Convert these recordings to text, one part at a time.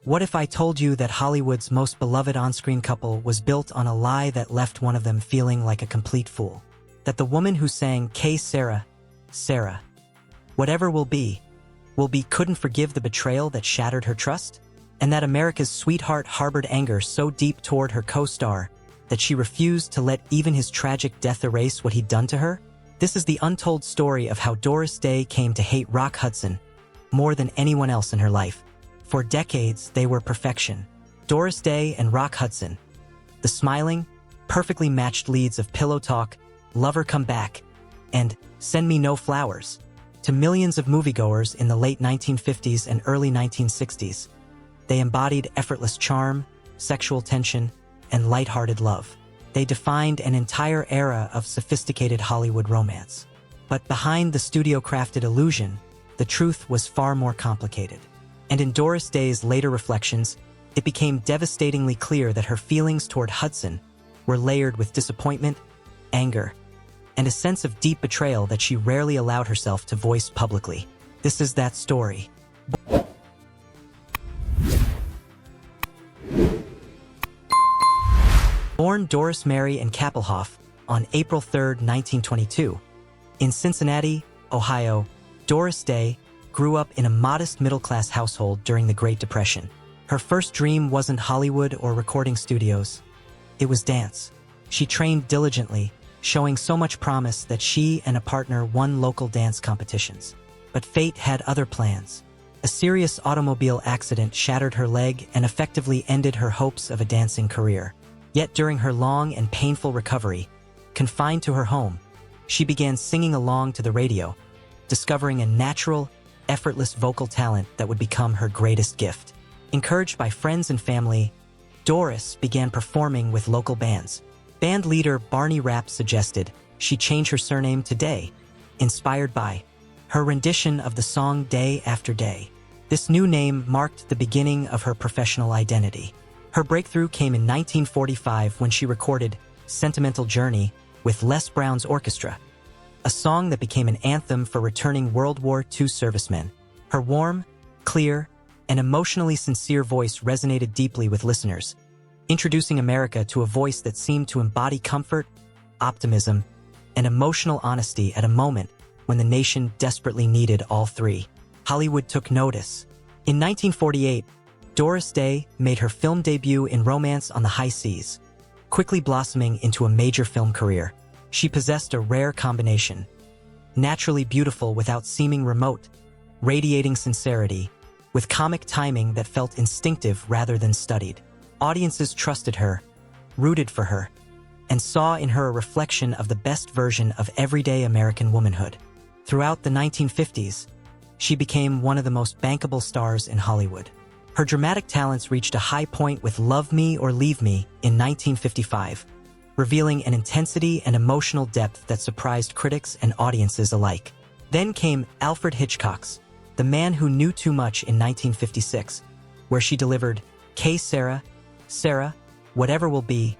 What if I told you that Hollywood's most beloved on-screen couple was built on a lie that left one of them feeling like a complete fool? That the woman who sang "K Sarah, Sarah, whatever will be, couldn't forgive the betrayal that shattered her trust? And that America's sweetheart harbored anger so deep toward her co-star that she refused to let even his tragic death erase what he'd done to her? This is the untold story of how Doris Day came to hate Rock Hudson more than anyone else in her life. For decades, they were perfection. Doris Day and Rock Hudson, the smiling, perfectly matched leads of Pillow Talk, Lover Come Back, and Send Me No Flowers. To millions of moviegoers in the late 1950s and early 1960s, they embodied effortless charm, sexual tension, and lighthearted love. They defined an entire era of sophisticated Hollywood romance. But behind the studio-crafted illusion, the truth was far more complicated. And in Doris Day's later reflections, it became devastatingly clear that her feelings toward Hudson were layered with disappointment, anger, and a sense of deep betrayal that she rarely allowed herself to voice publicly. This is that story. Born Doris Mary and Kappelhoff on April 3, 1922, in Cincinnati, Ohio, Doris Day grew up in a modest middle-class household during the Great Depression. Her first dream wasn't Hollywood or recording studios. It was dance. She trained diligently, showing so much promise that she and a partner won local dance competitions. But fate had other plans. A serious automobile accident shattered her leg and effectively ended her hopes of a dancing career. Yet during her long and painful recovery, confined to her home, she began singing along to the radio, discovering a natural, effortless vocal talent that would become her greatest gift. Encouraged by friends and family, Doris began performing with local bands. Band leader Barney Rapp suggested she change her surname to Day, inspired by her rendition of the song Day After Day. This new name marked the beginning of her professional identity. Her breakthrough came in 1945 when she recorded Sentimental Journey with Les Brown's orchestra, a song that became an anthem for returning World War II servicemen. Her warm, clear, and emotionally sincere voice resonated deeply with listeners, introducing America to a voice that seemed to embody comfort, optimism, and emotional honesty at a moment when the nation desperately needed all three. Hollywood took notice. In 1948, Doris Day made her film debut in Romance on the High Seas, quickly blossoming into a major film career. She possessed a rare combination: naturally beautiful without seeming remote, radiating sincerity, with comic timing that felt instinctive rather than studied. Audiences trusted her, rooted for her, and saw in her a reflection of the best version of everyday American womanhood. Throughout the 1950s, she became one of the most bankable stars in Hollywood. Her dramatic talents reached a high point with Love Me or Leave Me in 1955, revealing an intensity and emotional depth that surprised critics and audiences alike. Then came Alfred Hitchcock's The Man Who Knew Too Much in 1956, where she delivered K Sarah, Sarah, Whatever Will Be,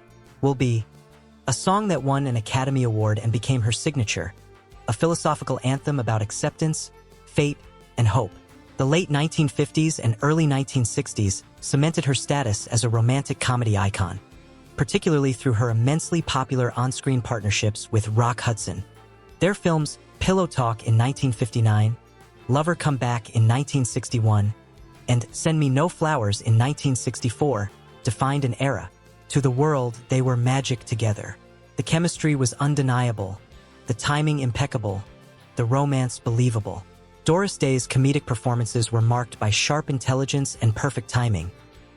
a song that won an Academy Award and became her signature, a philosophical anthem about acceptance, fate, and hope. The late 1950s and early 1960s cemented her status as a romantic comedy icon, particularly through her immensely popular on-screen partnerships with Rock Hudson. Their films Pillow Talk in 1959, Lover Come Back in 1961, and Send Me No Flowers in 1964 defined an era. To the world, they were magic together. The chemistry was undeniable, the timing impeccable, the romance believable. Doris Day's comedic performances were marked by sharp intelligence and perfect timing,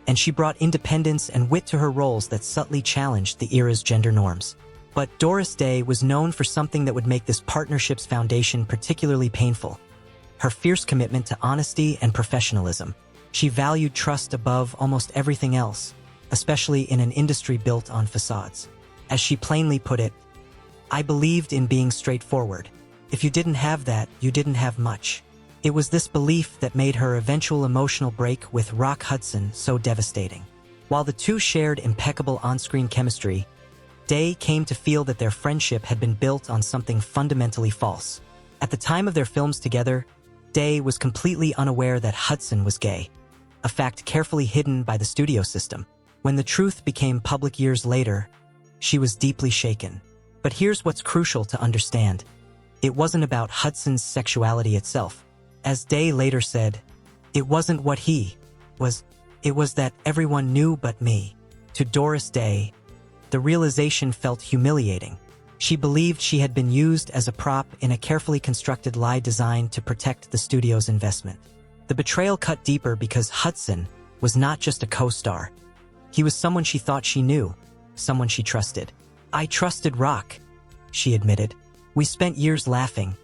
and she brought independence and wit to her roles that subtly challenged the era's gender norms. But Doris Day was known for something that would make this partnership's foundation particularly painful: her fierce commitment to honesty and professionalism. She valued trust above almost everything else, especially in an industry built on facades. As she plainly put it, "I believed in being straightforward. If you didn't have that, you didn't have much." It was this belief that made her eventual emotional break with Rock Hudson so devastating. While the two shared impeccable on-screen chemistry, Day came to feel that their friendship had been built on something fundamentally false. At the time of their films together, Day was completely unaware that Hudson was gay, a fact carefully hidden by the studio system. When the truth became public years later, she was deeply shaken. But here's what's crucial to understand. It wasn't about Hudson's sexuality itself. As Day later said, it wasn't what he was, it was that everyone knew but me. To Doris Day, the realization felt humiliating. She believed she had been used as a prop in a carefully constructed lie designed to protect the studio's investment. The betrayal cut deeper because Hudson was not just a co-star. He was someone she thought she knew, someone she trusted. "I trusted Rock," she admitted. "We spent years laughing,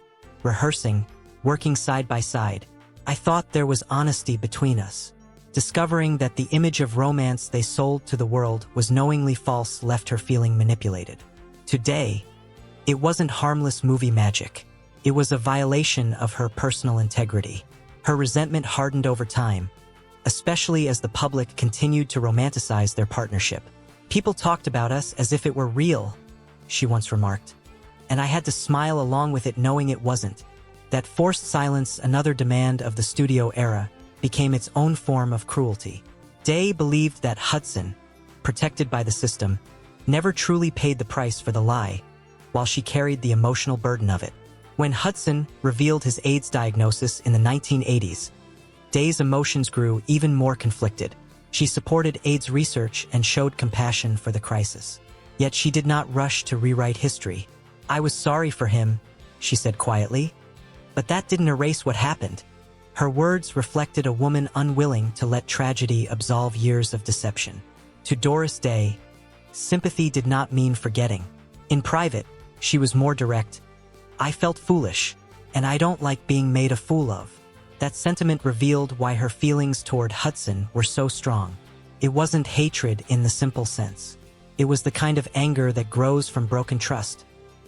rehearsing, working side by side. I thought there was honesty between us." Discovering that the image of romance they sold to the world was knowingly false left her feeling manipulated. Today, it wasn't harmless movie magic. It was a violation of her personal integrity. Her resentment hardened over time, especially as the public continued to romanticize their partnership. "People talked about us as if it were real," she once remarked, "and I had to smile along with it knowing it wasn't." That forced silence, another demand of the studio era, became its own form of cruelty. Day believed that Hudson, protected by the system, never truly paid the price for the lie, while she carried the emotional burden of it. When Hudson revealed his AIDS diagnosis in the 1980s, Day's emotions grew even more conflicted. She supported AIDS research and showed compassion for the crisis. Yet she did not rush to rewrite history. "I was sorry for him," she said quietly, but that didn't erase what happened. Her words reflected a woman unwilling to let tragedy absolve years of deception. To Doris Day, sympathy did not mean forgetting. In private, she was more direct. "I felt foolish, and I don't like being made a fool of." That sentiment revealed why her feelings toward Hudson were so strong. It wasn't hatred in the simple sense. It was the kind of anger that grows from broken trust,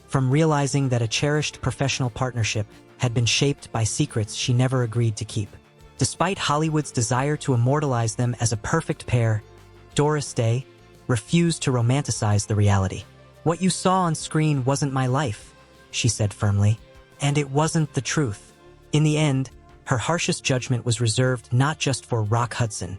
from realizing that a cherished professional partnership had been shaped by secrets she never agreed to keep. Despite Hollywood's desire to immortalize them as a perfect pair, Doris Day refused to romanticize the reality. "What you saw on screen wasn't my life," she said firmly, "and it wasn't the truth." In the end, her harshest judgment was reserved not just for Rock Hudson,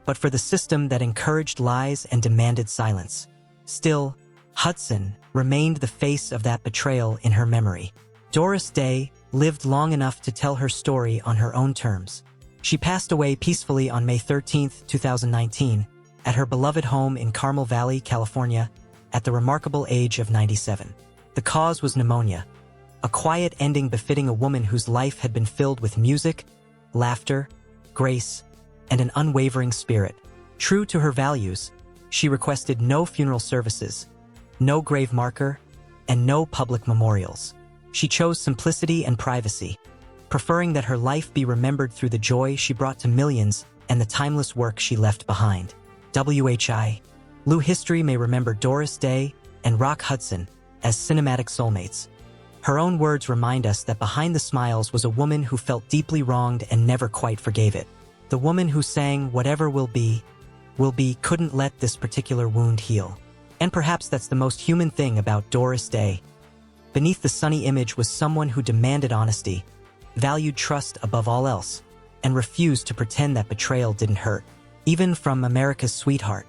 but for the system that encouraged lies and demanded silence. Still, Hudson remained the face of that betrayal in her memory. Doris Day lived long enough to tell her story on her own terms. She passed away peacefully on May 13, 2019, at her beloved home in Carmel Valley, California, at the remarkable age of 97. The cause was pneumonia, a quiet ending befitting a woman whose life had been filled with music, laughter, grace, and an unwavering spirit. True to her values, she requested no funeral services, no grave marker, and no public memorials. She chose simplicity and privacy, preferring that her life be remembered through the joy she brought to millions and the timeless work she left behind. WHI. History may remember Doris Day and Rock Hudson as cinematic soulmates. Her own words remind us that behind the smiles was a woman who felt deeply wronged and never quite forgave it. The woman who sang "Whatever will be," couldn't let this particular wound heal. And perhaps that's the most human thing about Doris Day. Beneath the sunny image was someone who demanded honesty, valued trust above all else, and refused to pretend that betrayal didn't hurt, even from America's sweetheart.